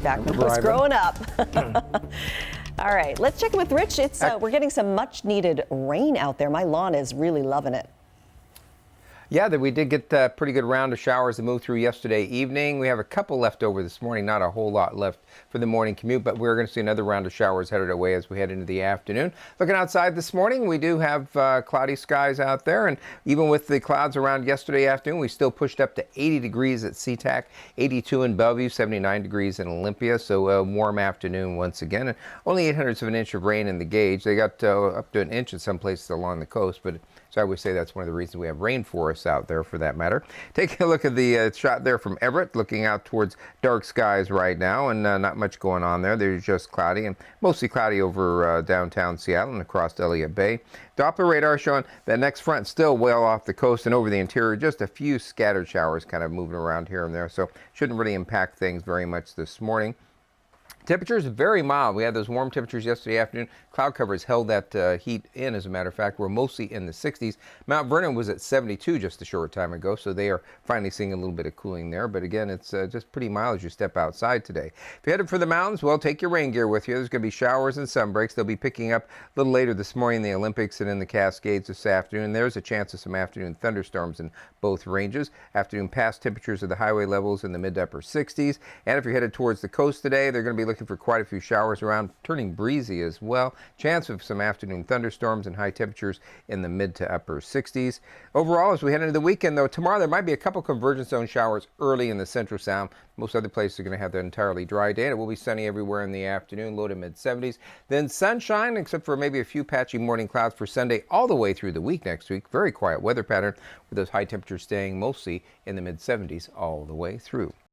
back when I was growing up. All right, let's check in with Rich. We're getting some much needed rain out there. My lawn is really loving it. Yeah, we did get a pretty good round of showers that moved through yesterday evening. We have a couple left over this morning, not a whole lot left for the morning commute, but we're going to see another round of showers headed away as we head into the afternoon. Looking outside this morning, we do have cloudy skies out there, and even with the clouds around yesterday afternoon, we still pushed up to 80 degrees at SeaTac, 82 in Bellevue, 79 degrees in Olympia, so a warm afternoon once again, and only 0.08 of an inch of rain in the gauge. They got up to an inch in some places along the coast, but so I would say that's one of the reasons we have rainforests out there for that matter. Take a look at the shot there from Everett, looking out towards dark skies right now, and not much going on there. They're just cloudy and mostly cloudy over downtown Seattle and across Elliott Bay. Doppler radar showing that next front still well off the coast and over the interior. Just a few scattered showers kind of moving around here and there, so shouldn't really impact things very much this morning. Temperatures very mild. We had those warm temperatures yesterday afternoon. Cloud covers held that heat in, as a matter of fact. We're mostly in the 60s. Mount Vernon was at 72 just a short time ago, so they are finally seeing a little bit of cooling there. But again, it's just pretty mild as you step outside today. If you're headed for the mountains, well, take your rain gear with you. There's going to be showers and sun breaks. They'll be picking up a little later this morning in the Olympics and in the Cascades this afternoon. There's a chance of some afternoon thunderstorms in both ranges. Afternoon pass temperatures of the highway levels in the mid to upper 60s. And if you're headed towards the coast today, they're going to be looking for quite a few showers around, turning breezy as well. Chance of some afternoon thunderstorms and high temperatures in the mid to upper 60s. Overall, as we head into the weekend, though, tomorrow there might be a couple convergence zone showers early in the central sound. Most other places are going to have their entirely dry day, and it will be sunny everywhere in the afternoon, low to mid 70s. Then sunshine, except for maybe a few patchy morning clouds for Sunday all the way through the week next week. Very quiet weather pattern with those high temperatures staying mostly in the mid 70s all the way through.